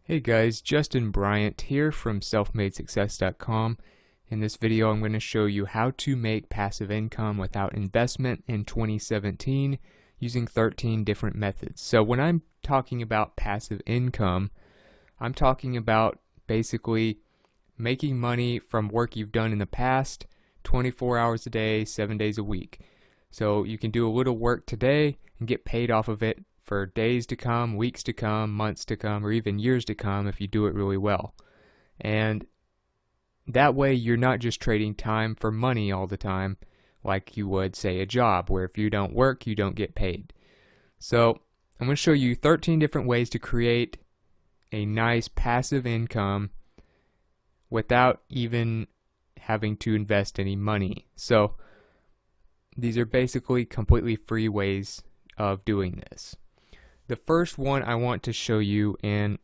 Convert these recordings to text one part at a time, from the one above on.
Hey guys, Justin Bryant here from selfmadesuccess.com. In this video I'm going to show you how to make passive income without investment in 2017 using 13 different methods. So when I'm talking about passive income, I'm talking about basically making money from work you've done in the past 24 hours a day, 7 days a week. So you can do a little work today and get paid off of it for days to come, weeks to come, months to come, or even years to come if you do it really well. And that way you're not just trading time for money all the time like you would, say, a job where if you don't work, you don't get paid. So I'm going to show you 13 different ways to create a nice passive income without even having to invest any money. So these are basically completely free ways of doing this. The first one I want to show you and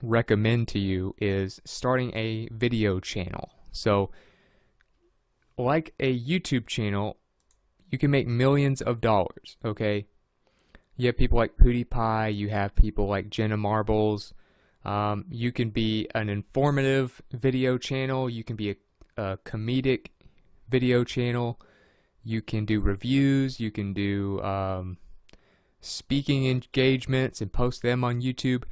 recommend to you is starting a video channel. So, like a YouTube channel, you can make millions of dollars, okay? You have people like PewDiePie, you have people like Jenna Marbles. You can be an informative video channel, you can be a comedic video channel, you can do reviews, you can do speaking engagements and post them on YouTube.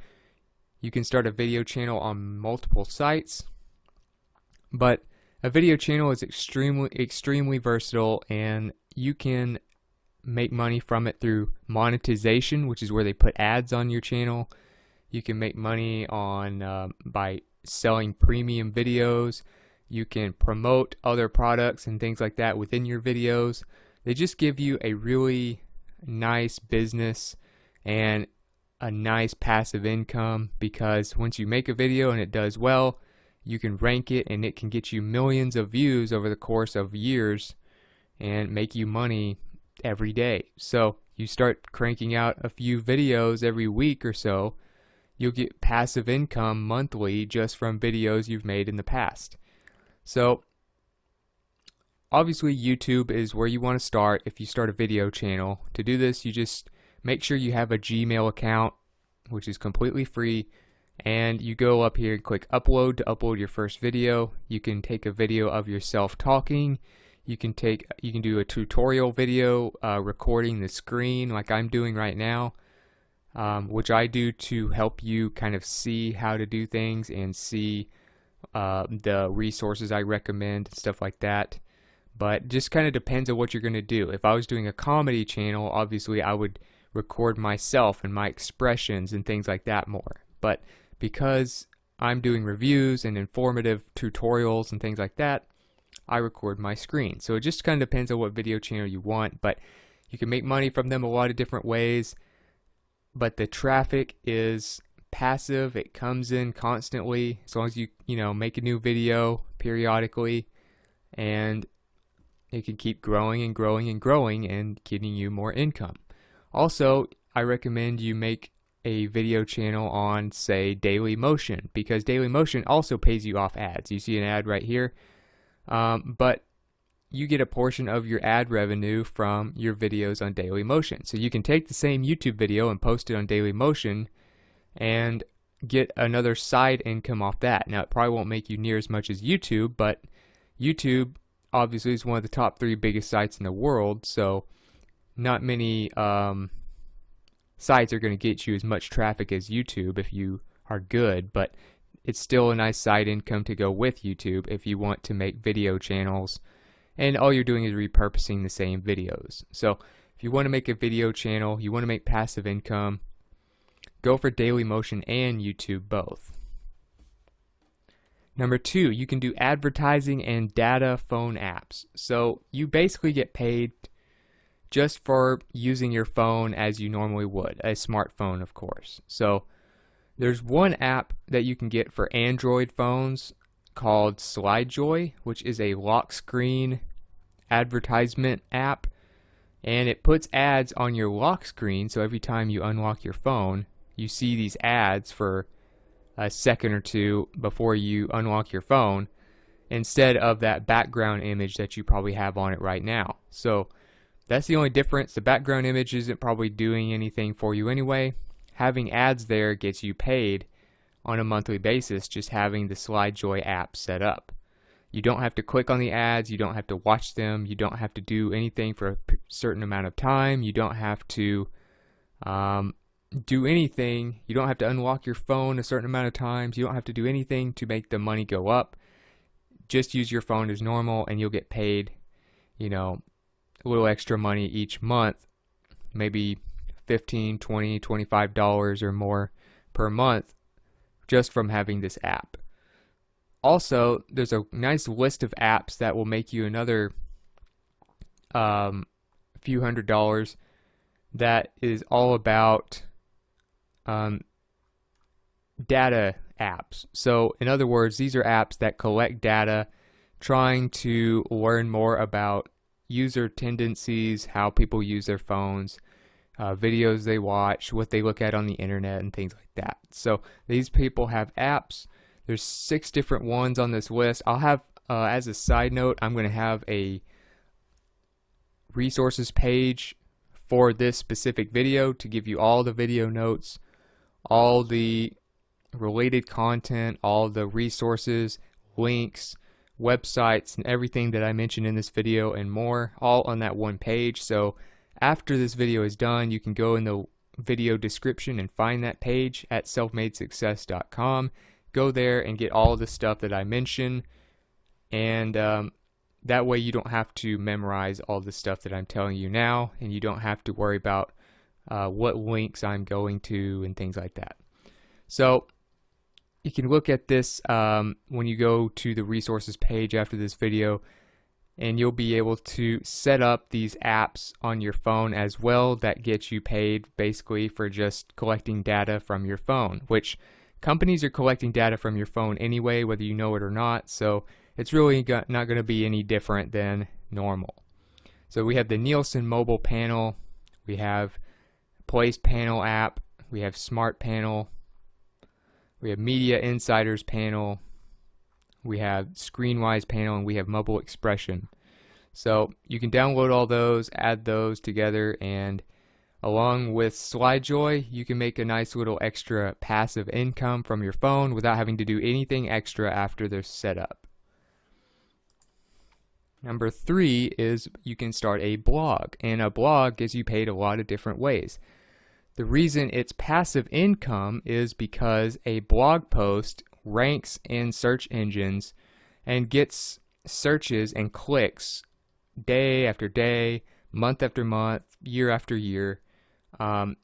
You can start a video channel on multiple sites, but a video channel is extremely versatile, and you can make money from it through monetization, which is where they put ads on your channel. You can make money on by selling premium videos. You can promote other products and things like that within your videos. They just give you a really nice business and a nice passive income, because once you make a video and it does well, you can rank it and it can get you millions of views over the course of years and make you money every day. So you start cranking out a few videos every week or so, you'll get passive income monthly just from videos you've made in the past. So obviously YouTube is where you want to start if you start a video channel. To do this, you just make sure you have a Gmail account, which is completely free, and you go up here and click upload to upload your first video. You can take a video of yourself talking. You can do a tutorial video recording the screen like I'm doing right now, which I do to help you kind of see how to do things and see the resources I recommend and stuff like that. But just kind of depends on what you're going to do. If I was doing a comedy channel, obviously I would record myself and my expressions and things like that more. But because I'm doing reviews and informative tutorials and things like that, I record my screen. So it just kind of depends on what video channel you want, but you can make money from them a lot of different ways. But the traffic is passive. It comes in constantly as long as you make a new video periodically, and it can keep growing and growing and growing and getting you more income. Also, I recommend you make a video channel on, say, Dailymotion, because Dailymotion also pays you off ads. You see an ad right here, but you get a portion of your ad revenue from your videos on Dailymotion. So you can take the same YouTube video and post it on Dailymotion and get another side income off that. Now, it probably won't make you near as much as YouTube, but YouTube obviously is one of the top 3 biggest sites in the world, so not many sites are going to get you as much traffic as YouTube if you are good, but it's still a nice side income to go with YouTube if you want to make video channels and all you're doing is repurposing the same videos. So if you want to make a video channel, you want to make passive income, go for Dailymotion and YouTube both. Number 2, you can do advertising and data phone apps. So you basically get paid just for using your phone as you normally would, a smartphone of course. So there's one app that you can get for Android phones called SlideJoy, which is a lock screen advertisement app, and it puts ads on your lock screen, so every time you unlock your phone you see these ads for a second or two before you unlock your phone, instead of that background image that you probably have on it right now. So that's the only difference. The background image isn't probably doing anything for you anyway. Having ads there gets you paid on a monthly basis just having the SlideJoy app set up. You don't have to click on the ads, you don't have to watch them, you don't have to do anything for a certain amount of time, you don't have to do anything, you don't have to unlock your phone a certain amount of times, you don't have to do anything to make the money go up. Just use your phone as normal and you'll get paid, you know, a little extra money each month, maybe $15, $20, $25 or more per month just from having this app. Also, there's a nice list of apps that will make you another few $100s that is all about data apps. So in other words, these are apps that collect data trying to learn more about user tendencies, how people use their phones, videos they watch, what they look at on the internet, and things like that. So these people have apps. There's 6 different ones on this list. I'll have, as a side note, I'm going to have a resources page for this specific video to give you all the video notes, all the related content, all the resources, links, websites, and everything that I mentioned in this video and more, all on that one page. So after this video is done, you can go in the video description and find that page at selfmadesuccess.com. Go there and get all the stuff that I mentioned, and that way you don't have to memorize all the stuff that I'm telling you now, and you don't have to worry about what links I'm going to and things like that. So you can look at this when you go to the resources page after this video, and you'll be able to set up these apps on your phone as well that get you paid basically for just collecting data from your phone, which companies are collecting data from your phone anyway, whether you know it or not, so it's really not going to be any different than normal. So we have the Nielsen mobile panel, we have Place Panel app, we have Smart Panel, we have Media Insiders panel, we have Screenwise panel, and we have Mobile Expression. So you can download all those, add those together, and along with SlideJoy, you can make a nice little extra passive income from your phone without having to do anything extra after they're set up. Number 3 is you can start a blog, and a blog gets you paid a lot of different ways. The reason it's passive income is because a blog post ranks in search engines and gets searches and clicks day after day, month after month, year after year. And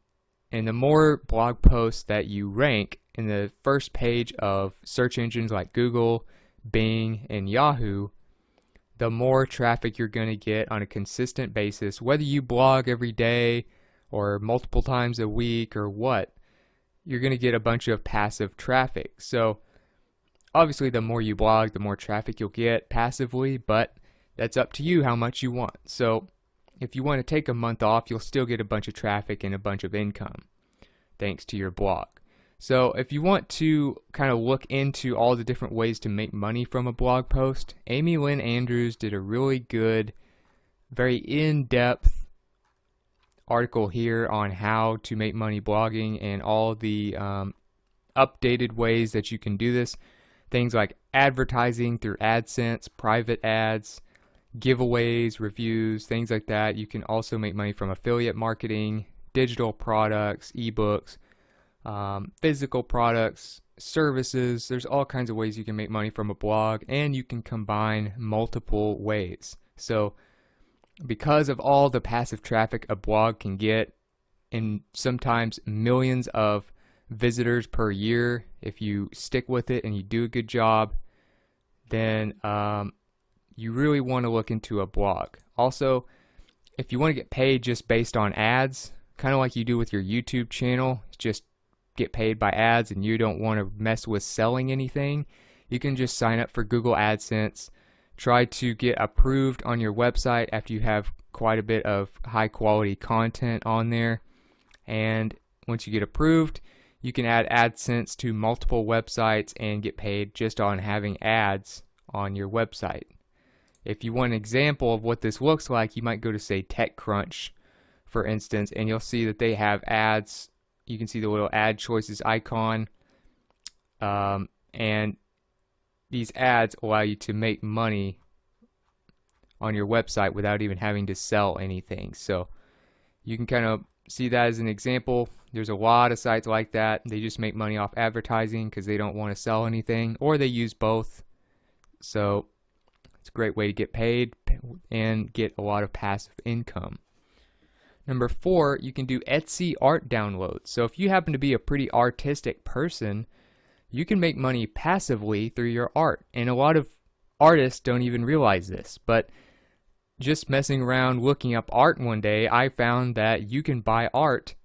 the more blog posts that you rank in the first page of search engines like Google, Bing, and Yahoo, the more traffic you're going to get on a consistent basis, whether you blog every day or multiple times a week or what, you're going to get a bunch of passive traffic. So obviously the more you blog, the more traffic you'll get passively, but that's up to you how much you want. So if you want to take a month off, you'll still get a bunch of traffic and a bunch of income thanks to your blog. So if you want to kind of look into all the different ways to make money from a blog post, Amy Lynn Andrews did a really good, very in-depth article here on how to make money blogging and all the updated ways that you can do this. Things like advertising through AdSense, private ads, giveaways, reviews, things like that. You can also make money from affiliate marketing, digital products, ebooks, physical products, services. There's all kinds of ways you can make money from a blog, and you can combine multiple ways. So because of all the passive traffic a blog can get, and sometimes millions of visitors per year, if you stick with it and you do a good job, then you really want to look into a blog. Also, if you want to get paid just based on ads, kind of like you do with your YouTube channel, just get paid by ads and you don't want to mess with selling anything, you can just sign up for Google AdSense, try to get approved on your website after you have quite a bit of high quality content on there, and once you get approved, you can add AdSense to multiple websites and get paid just on having ads on your website. If you want an example of what this looks like, you might go to, say, TechCrunch, for instance, and you'll see that they have ads. You can see the little ad choices icon and these ads allow you to make money on your website without even having to sell anything. So you can kind of see that as an example. There's a lot of sites like that. They just make money off advertising because they don't want to sell anything, or they use both. So it's a great way to get paid and get a lot of passive income. Number 4, you can do Etsy art downloads. So if you happen to be a pretty artistic person, you can make money passively through your art. And a lot of artists don't even realize this, but just messing around looking up art one day, I found that you can buy art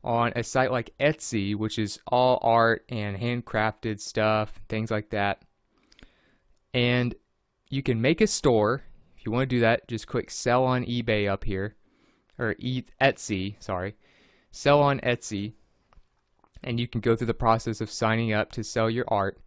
on a site like Etsy, which is all art and handcrafted stuff, things like that. And you can make a store. If you want to do that, just click sell on eBay up here, or Etsy, sorry. Sell on Etsy, and you can go through the process of signing up to sell your art.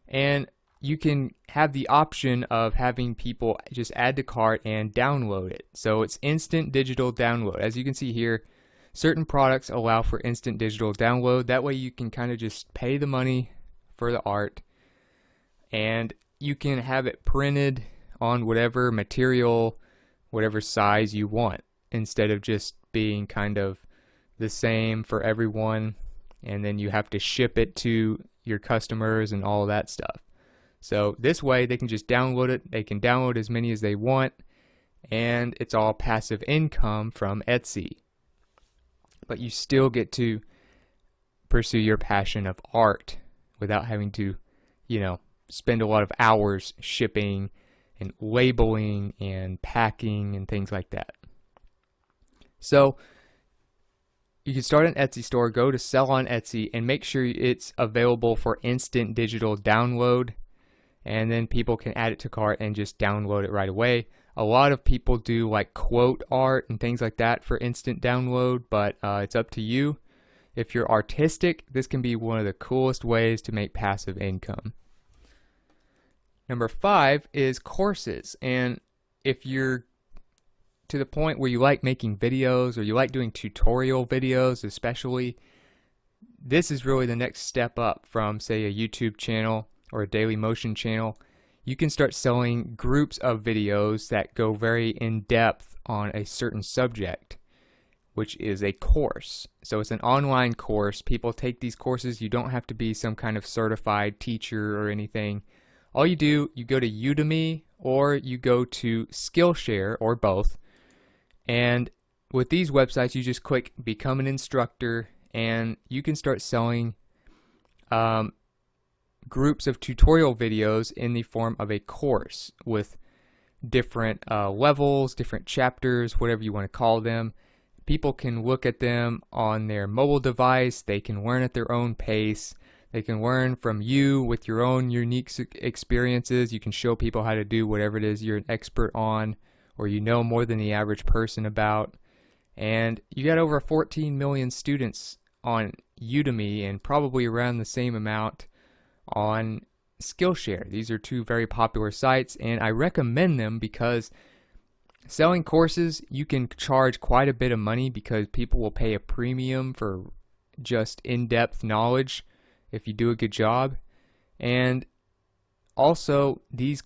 And you can have the option of having people just add to cart and download it. So it's instant digital download. As you can see here, certain products allow for instant digital download. That way you can kind of just pay the money for the art, and you can have it printed on whatever material, whatever size you want, instead of just being kind of the same for everyone, and then you have to ship it to your customers and all of that stuff. So this way they can just download it. They can download as many as they want, and it's all passive income from Etsy. But you still get to pursue your passion of art without having to, spend a lot of hours shipping and labeling and packing and things like that. So you can start an Etsy store, go to sell on Etsy, and make sure it's available for instant digital download. And then people can add it to cart and just download it right away. A lot of people do like quote art and things like that for instant download, but it's up to you. If you're artistic, this can be one of the coolest ways to make passive income. Number 5 is courses. And if you're to the point where you like making videos, or you like doing tutorial videos especially, this is really the next step up from, say, a YouTube channel or a Daily Motion channel. You can start selling groups of videos that go very in depth on a certain subject, which is a course. So it's an online course. People take these courses. You don't have to be some kind of certified teacher or anything. All you do, you go to Udemy or you go to Skillshare, or both. And with these websites, you just click become an instructor, and you can start selling groups of tutorial videos in the form of a course with different levels, different chapters, whatever you want to call them. People can look at them on their mobile device. They can learn at their own pace. They can learn from you with your own unique experiences. You can show people how to do whatever it is you're an expert on, or you know more than the average person about. And you got over 14 million students on Udemy, and probably around the same amount on Skillshare. These are two very popular sites, and I recommend them because selling courses, you can charge quite a bit of money because people will pay a premium for just in-depth knowledge if you do a good job. And also, these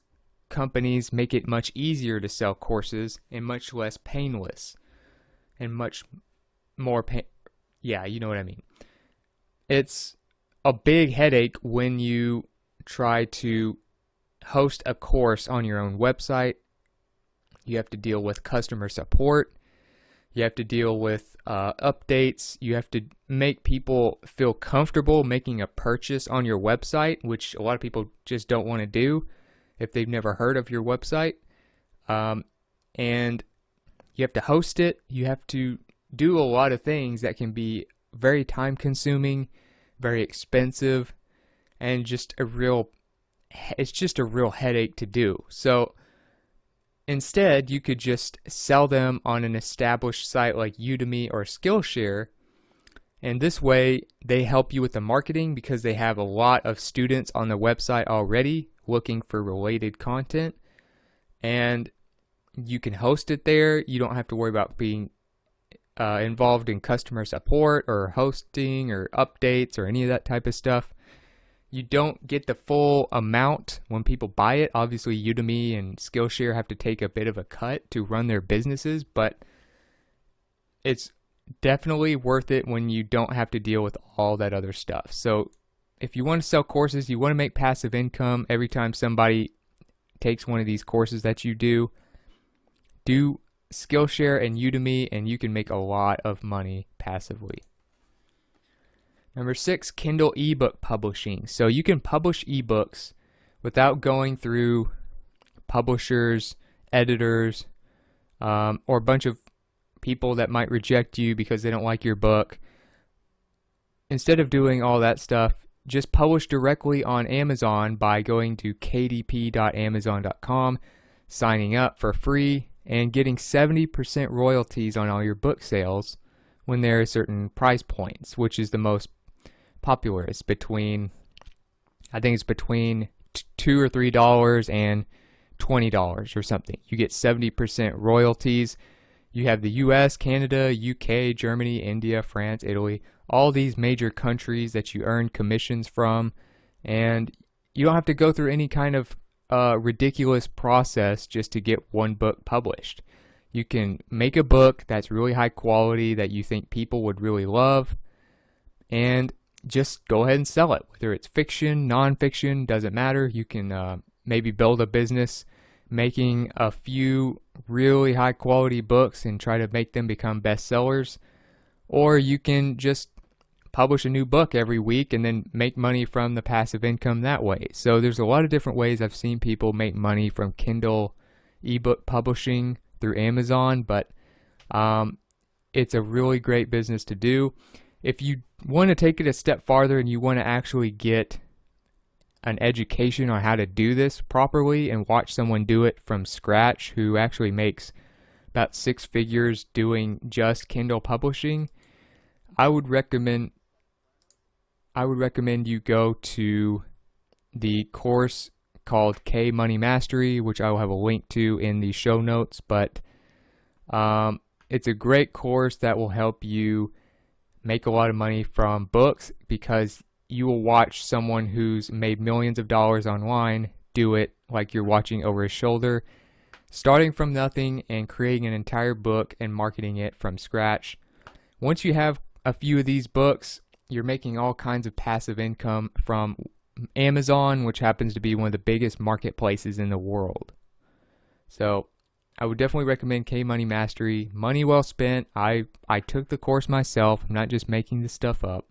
companies make it much easier to sell courses and much less painless and much more yeah, you know what I mean. It's a big headache when you try to host a course on your own website. You have to deal with customer support. You have to deal with updates. You have to make people feel comfortable making a purchase on your website, which a lot of people just don't want to do if they've never heard of your website. And you have to host it. You have to do a lot of things that can be very time consuming, very expensive, and it's just a real headache to do. So instead, you could just sell them on an established site like Udemy or Skillshare, and this way they help you with the marketing because they have a lot of students on the website already looking for related content, and you can host it there. You don't have to worry about being involved in customer support or hosting or updates or any of that type of stuff. You don't get the full amount when people buy it. Obviously, Udemy and Skillshare have to take a bit of a cut to run their businesses, but it's definitely worth it when you don't have to deal with all that other stuff. So if you want to sell courses, you want to make passive income every time somebody takes one of these courses that you do Skillshare and Udemy, and you can make a lot of money passively. Number 6, Kindle ebook publishing. So you can publish ebooks without going through publishers, editors, or a bunch of people that might reject you because they don't like your book. Instead of doing all that stuff, just publish directly on Amazon by going to kdp.amazon.com, signing up for free, and getting 70% royalties on all your book sales when there are certain price points, which is the most popular. It's between, I think it's between $2 or $3 and $20 or something. You get 70% royalties. You have the US, Canada, UK, Germany, India, France, Italy, all these major countries that you earn commissions from, and you don't have to go through any kind of ridiculous process just to get one book published. You can make a book that's really high quality that you think people would really love, and just go ahead and sell it. Whether it's fiction, non-fiction, doesn't matter. You can maybe build a business making a few really high quality books and try to make them become bestsellers, or you can just publish a new book every week and then make money from the passive income that way. So there's a lot of different ways I've seen people make money from Kindle ebook publishing through Amazon, but it's a really great business to do. If you want to take it a step farther and you want to actually get an education on how to do this properly and watch someone do it from scratch who actually makes about 6 figures doing just Kindle publishing, I would recommend you go to the course called K Money Mastery, which I will have a link to in the show notes, but it's a great course that will help you make a lot of money from books, because you will watch someone who's made millions of dollars online do it like you're watching over his shoulder, starting from nothing and creating an entire book and marketing it from scratch. Once you have a few of these books, you're making all kinds of passive income from Amazon, which happens to be one of the biggest marketplaces in the world. So I would definitely recommend K Money Mastery. Money well spent. I took the course myself. I'm not just making this stuff up.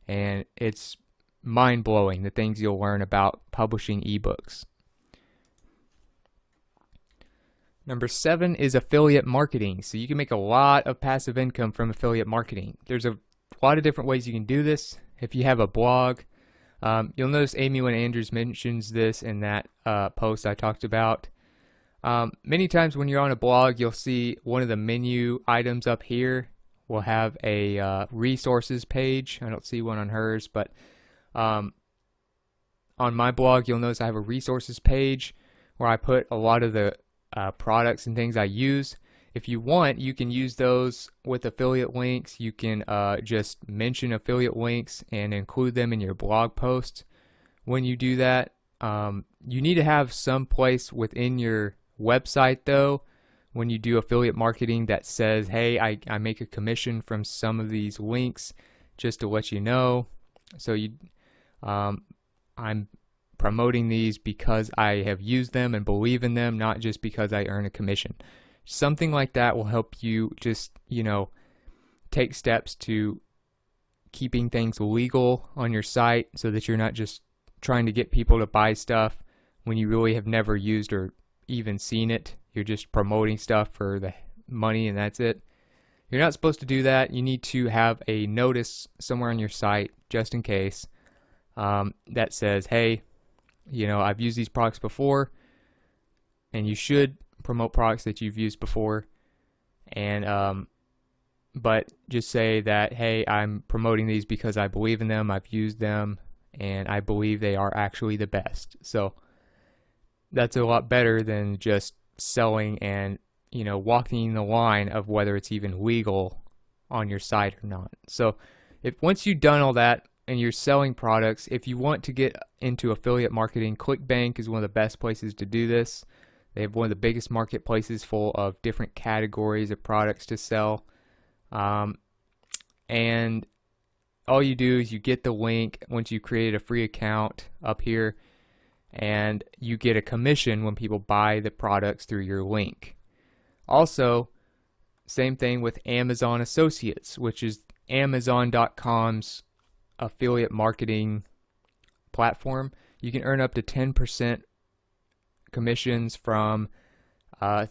And it's mind-blowing, the things you'll learn about publishing ebooks. Number 7 is affiliate marketing. So you can make a lot of passive income from affiliate marketing. There's a lot of different ways you can do this. If you have a blog, you'll notice Amy Lynn Andrews mentions this in that post I talked about. Many times when you're on a blog, you'll see one of the menu items up here will have a resources page. I don't see one on hers, but on my blog, you'll notice I have a resources page where I put a lot of the products and things I use. If you want, you can use those with affiliate links. You can just mention affiliate links and include them in your blog posts. When you do that, you need to have some place within your website, though, when you do affiliate marketing, that says, hey, I make a commission from some of these links, just to let you know. So I'm promoting these because I have used them and believe in them, not just because I earn a commission. Something like that will help you just, take steps to keeping things legal on your site, so that you're not just trying to get people to buy stuff when you really have never used or even seen it. You're just promoting stuff for the money and that's it. You're not supposed to do that. You need to have a notice somewhere on your site, just in case, that says, hey, I've used these products before, and you should promote products that you've used before, and but just say that, hey, I'm promoting these because I believe in them, I've used them, and I believe they are actually the best. So that's a lot better than just selling and walking the line of whether it's even legal on your site or not. So once you've done all that, and you're selling products, if you want to get into affiliate marketing, ClickBank is one of the best places to do this. They have one of the biggest marketplaces full of different categories of products to sell. And all you do is you get the link once you create a free account up here, and you get a commission when people buy the products through your link. Also, same thing with Amazon Associates, which is Amazon.com's affiliate marketing platform. You can earn up to 10% commissions from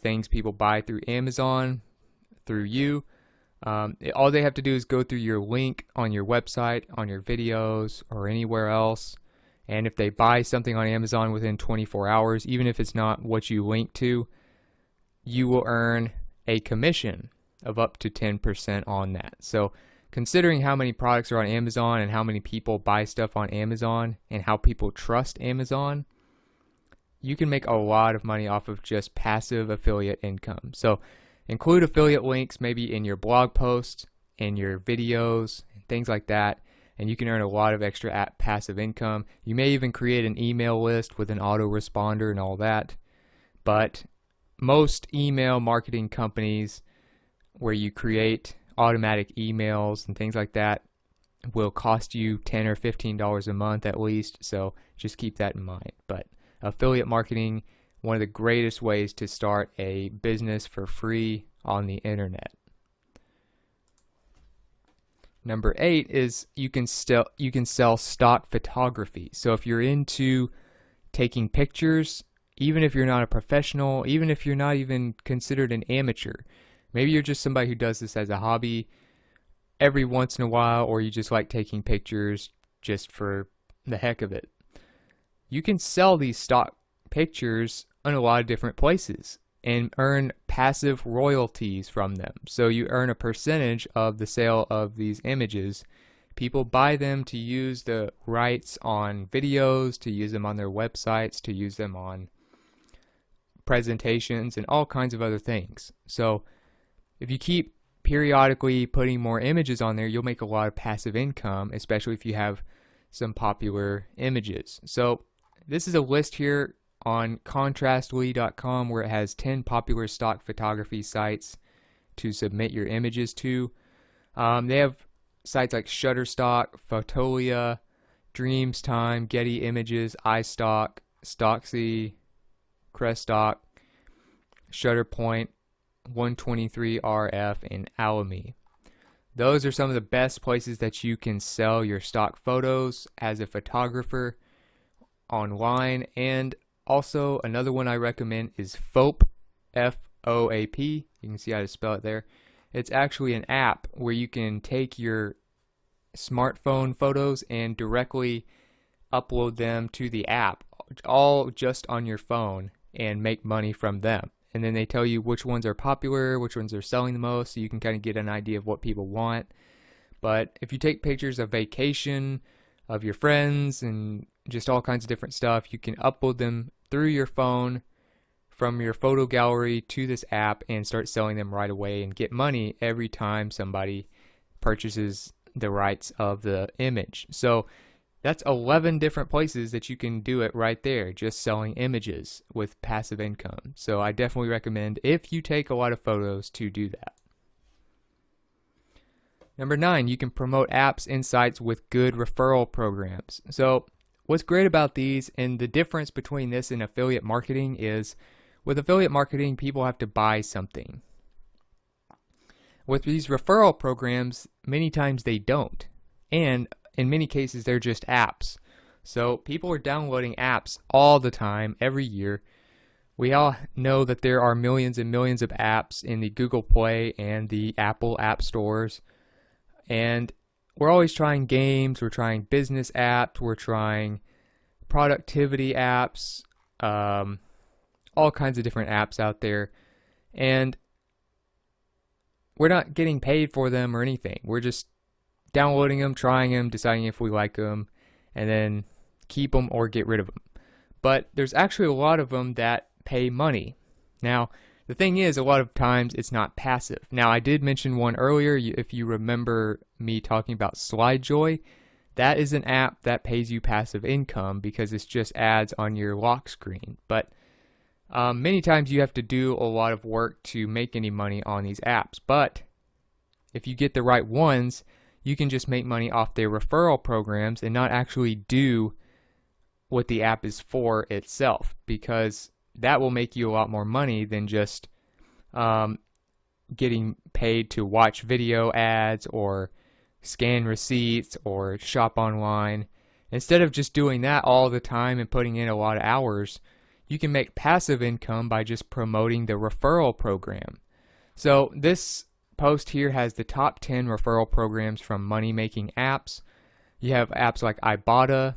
things people buy through Amazon, through you. All they have to do is go through your link on your website, on your videos, or anywhere else. And if they buy something on Amazon within 24 hours, even if it's not what you link to, you will earn a commission of up to 10% on that. So considering how many products are on Amazon and how many people buy stuff on Amazon and how people trust Amazon, you can make a lot of money off of just passive affiliate income. So include affiliate links maybe in your blog posts, in your videos, and things like that, and you can earn a lot of extra passive income. You may even create an email list with an autoresponder and all that. But most email marketing companies where you create automatic emails and things like that will cost you $10 or $15 a month at least, so just keep that in mind. But affiliate marketing, one of the greatest ways to start a business for free on the internet. Number 8 is you can sell stock photography. So if you're into taking pictures, even if you're not a professional, even if you're not even considered an amateur, maybe you're just somebody who does this as a hobby every once in a while, or you just like taking pictures just for the heck of it. You can sell these stock pictures in a lot of different places and earn passive royalties from them. So you earn a percentage of the sale of these images. People buy them to use the rights on videos, to use them on their websites, to use them on presentations, and all kinds of other things. So if you keep periodically putting more images on there, you'll make a lot of passive income, especially if you have some popular images. So this is a list here on contrastly.com where it has 10 popular stock photography sites to submit your images to. They have sites like Shutterstock, Fotolia, Dreamstime, Getty Images, iStock, Stocksy, Crestock, Shutterpoint, 123RF, and Alamy. Those are some of the best places that you can sell your stock photos as a photographer online. And also another one I recommend is Foap, F-O-A-P. You can see how to spell it there. It's actually an app where you can take your smartphone photos and directly upload them to the app, all just on your phone, and make money from them. And then they tell you which ones are popular, which ones are selling the most, so you can kind of get an idea of what people want. But if you take pictures of vacation, of your friends, and just all kinds of different stuff, you can upload them through your phone from your photo gallery to this app and start selling them right away and get money every time somebody purchases the rights of the image. So that's 11 different places that you can do it right there, just selling images with passive income. So I definitely recommend, if you take a lot of photos, to do that. Number 9, you can promote apps and sites with good referral programs. So what's great about these, and the difference between this and affiliate marketing, is with affiliate marketing, people have to buy something. With these referral programs, many times they don't. And in many cases, they're just apps. So people are downloading apps all the time, every year. We all know that there are millions and millions of apps in the Google Play and the Apple App Stores. And we're always trying games, we're trying business apps, we're trying productivity apps, all kinds of different apps out there. And we're not getting paid for them or anything. We're just downloading them, trying them, deciding if we like them, and then keep them or get rid of them. But there's actually a lot of them that pay money. Now, the thing is, a lot of times it's not passive. Now, I did mention one earlier, if you remember me talking about SlideJoy. that is an app that pays you passive income because it's just ads on your lock screen. But many times you have to do a lot of work to make any money on these apps. But if you get the right ones, you can just make money off their referral programs and not actually do what the app is for itself, because that will make you a lot more money than just getting paid to watch video ads or scan receipts or shop online. Instead of just doing that all the time and putting in a lot of hours, you can make passive income by just promoting the referral program. So this post here has the top 10 referral programs from money-making apps. You have apps like Ibotta,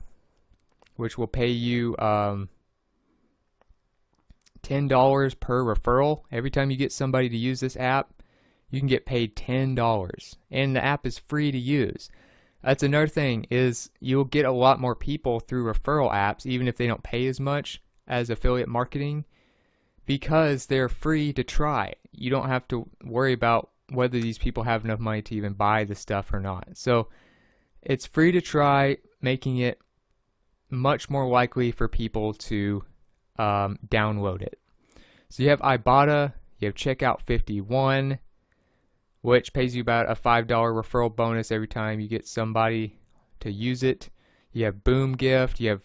which will pay you $10 per referral. Every time you get somebody to use this app, you can get paid $10, and the app is free to use. That's another thing, is you'll get a lot more people through referral apps, even if they don't pay as much as affiliate marketing, because they're free to try. You don't have to worry about whether these people have enough money to even buy the stuff or not. So it's free to try, making it much more likely for people to download it. So you have Ibotta, you have Checkout 51, which pays you about a $5 referral bonus every time you get somebody to use it. You have Boom Gift, you have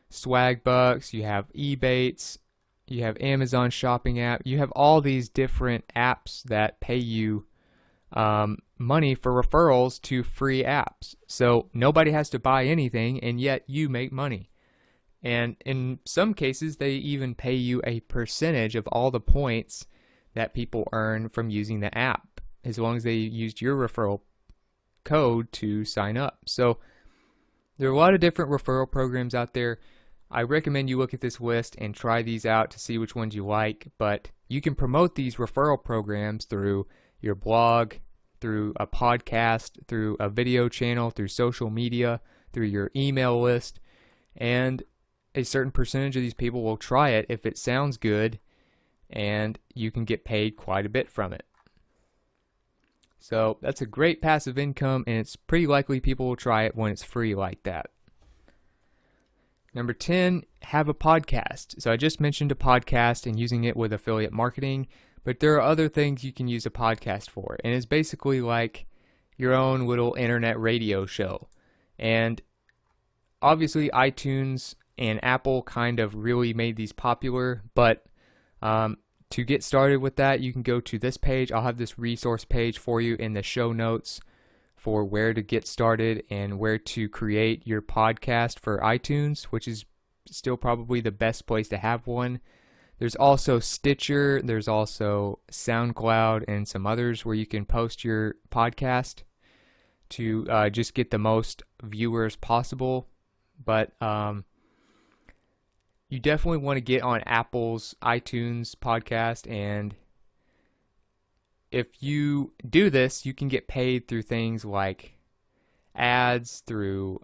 Swag Bucks, you have Ebates, you have Amazon Shopping app. You have all these different apps that pay you money for referrals to free apps. So nobody has to buy anything, and yet you make money. And in some cases, they even pay you a percentage of all the points that people earn from using the app, as long as they used your referral code to sign up. So there are a lot of different referral programs out there. I recommend you look at this list and try these out to see which ones you like, but you can promote these referral programs through your blog, through a podcast, through a video channel, through social media, through your email list, and a certain percentage of these people will try it if it sounds good, and you can get paid quite a bit from it. So that's a great passive income, and it's pretty likely people will try it when it's free like that. Number 10, have a podcast. So I just mentioned a podcast and using it with affiliate marketing, but there are other things you can use a podcast for. And it's basically like your own little internet radio show. And obviously iTunes and Apple kind of really made these popular, but to get started with that, you can go to this page. I'll have this resource page for you in the show notes for where to get started and where to create your podcast for iTunes, which is still probably the best place to have one. There's also Stitcher, there's also SoundCloud, and some others where you can post your podcast to just get the most viewers possible. But you definitely want to get on Apple's iTunes podcast, and if you do this, you can get paid through things like ads, through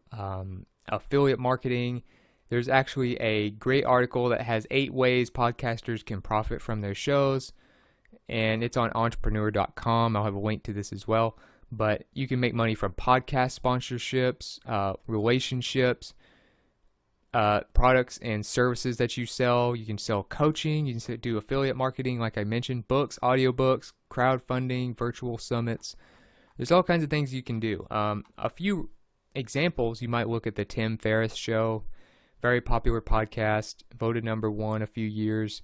affiliate marketing. There's actually a great article that has 8 ways podcasters can profit from their shows, and it's on entrepreneur.com. I'll have a link to this as well. But you can make money from podcast sponsorships, relationships, products and services that you sell. You can sell coaching, you can do affiliate marketing like I mentioned, books, audiobooks, crowdfunding, virtual summits. There's all kinds of things you can do. A few examples, you might look at the Tim Ferriss Show, very popular podcast, voted #1 a few years.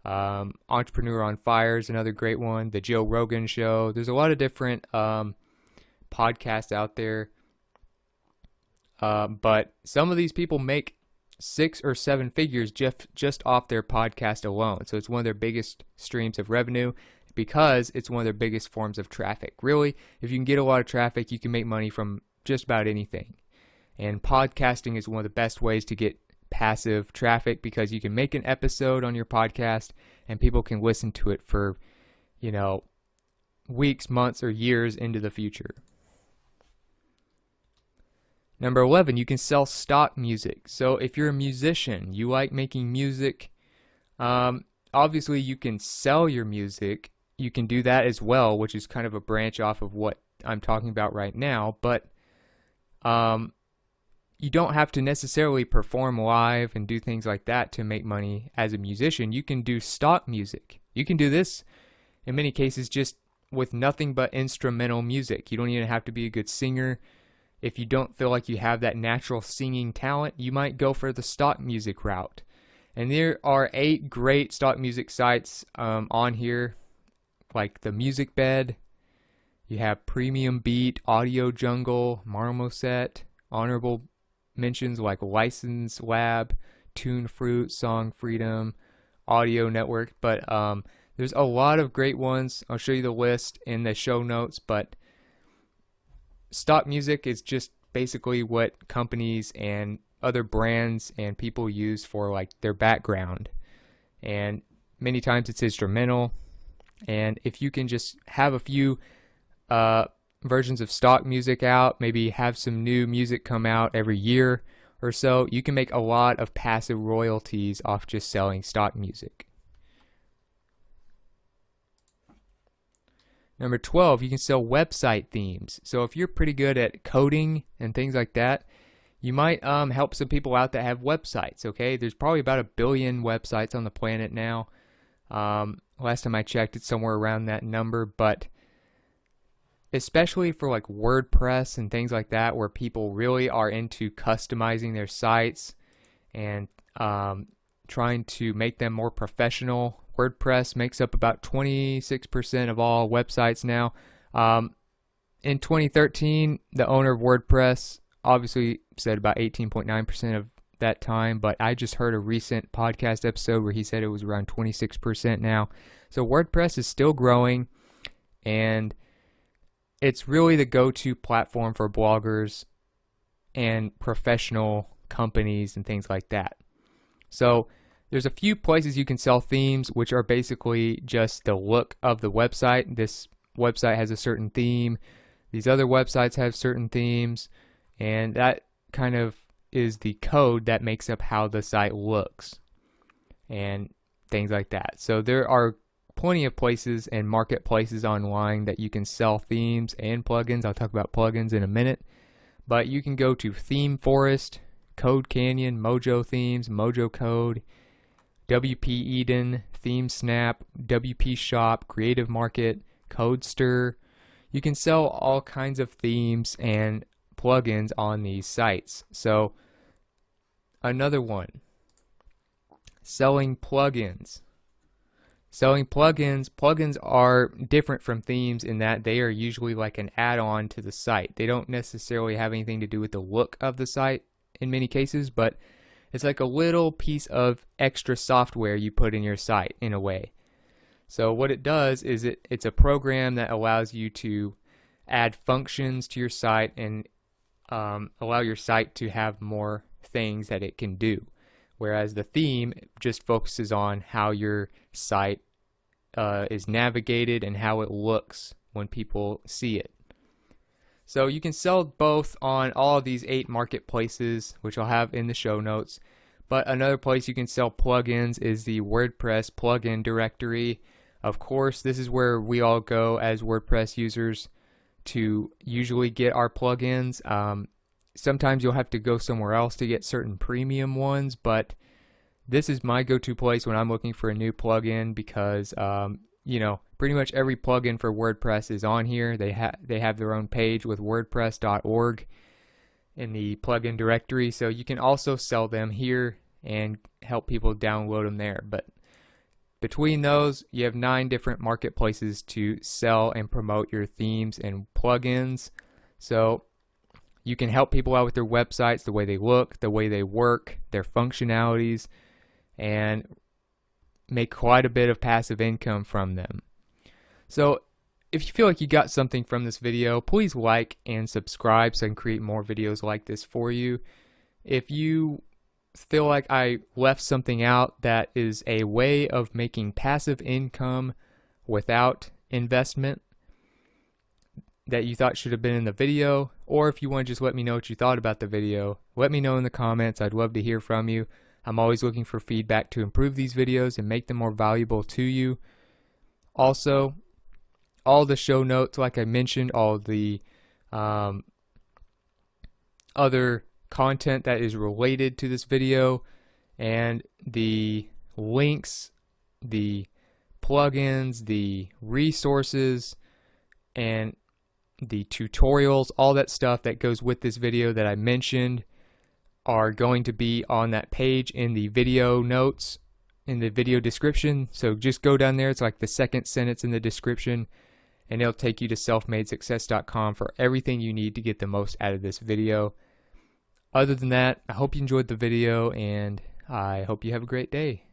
Entrepreneur on Fire is another great one. The Joe Rogan Show. There's a lot of different podcasts out there. But some of these people make 6 or 7 figures just off their podcast alone. So it's one of their biggest streams of revenue because it's one of their biggest forms of traffic. Really, if you can get a lot of traffic, you can make money from just about anything. And podcasting is one of the best ways to get passive traffic because you can make an episode on your podcast and people can listen to it for, weeks, months, or years into the future. Number 11, you can sell stock music. So if you're a musician, you like making music, obviously you can sell your music. You can do that as well, which is kind of a branch off of what I'm talking about right now. But you don't have to necessarily perform live and do things like that to make money as a musician. You can do stock music. You can do this in many cases just with nothing but instrumental music. You don't even have to be a good singer. If you don't feel like you have that natural singing talent, you might go for the stock music route. And there are 8 great stock music sites on here, like the Music Bed. You have Premium Beat, Audio Jungle, Marmoset, honorable mentions like License Lab, Tune Fruit, Song Freedom, Audio Network. But there's a lot of great ones. I'll show you the list in the show notes. But stock music is just basically what companies and other brands and people use for like their background, and many times it's instrumental. And if you can just have a few versions of stock music out, maybe have some new music come out every year or so, you can make a lot of passive royalties off just selling stock music. Number 12, you can sell website themes. So if you're pretty good at coding and things like that, you might help some people out that have websites, okay? There's probably about 1 billion websites on the planet now. Last time I checked, it's somewhere around that number. But especially for like WordPress and things like that, where people really are into customizing their sites and trying to make them more professional. WordPress makes up about 26% of all websites now. In 2013, the owner of WordPress obviously said about 18.9% of that time, but I just heard a recent podcast episode where he said it was around 26% now. So WordPress is still growing, and it's really the go-to platform for bloggers and professional companies and things like that. So there's a few places you can sell themes, which are basically just the look of the website. This website has a certain theme. These other websites have certain themes. And that kind of is the code that makes up how the site looks and things like that. So there are plenty of places and marketplaces online that you can sell themes and plugins. I'll talk about plugins in a minute. But you can go to Theme Forest, Code Canyon, Mojo Themes, Mojo Code, WP Eden, Theme Snap, WP Shop, Creative Market, Codester. You can sell all kinds of themes and plugins on these sites. So another one, selling plugins. Plugins are different from themes in that they are usually like an add-on to the site. They don't necessarily have anything to do with the look of the site in many cases, but it's like a little piece of extra software you put in your site in a way. So what it does is it's a program that allows you to add functions to your site and allow your site to have more things that it can do. Whereas the theme just focuses on how your site is navigated and how it looks when people see it. So you can sell both on all of these 8 marketplaces, which I'll have in the show notes. But another place you can sell plugins is the WordPress plugin directory. Of course, this is where we all go as WordPress users to usually get our plugins. Sometimes you'll have to go somewhere else to get certain premium ones, but this is my go-to place when I'm looking for a new plugin because pretty much every plugin for WordPress is on here. They have their own page with wordpress.org in the plugin directory, so you can also sell them here and help people download them there. But between those, you have 9 different marketplaces to sell and promote your themes and plugins. So you can help people out with their websites, the way they look, the way they work, their functionalities, and make quite a bit of passive income from them. So if you feel like you got something from this video, please like and subscribe so I can create more videos like this for you. If you feel like I left something out that is a way of making passive income without investment that you thought should have been in the video, or if you want to just let me know what you thought about the video, let me know in the comments. I'd love to hear from you. I'm always looking for feedback to improve these videos and make them more valuable to you. Also, all the show notes, like I mentioned, all the other content that is related to this video, and the links, the plugins, the resources, and the tutorials, all that stuff that goes with this video that I mentioned are going to be on that page in the video notes, in the video description. So just go down there, it's like the second sentence in the description, and it'll take you to selfmadesuccess.com for everything you need to get the most out of this video. Other than that, I hope you enjoyed the video, and I hope you have a great day.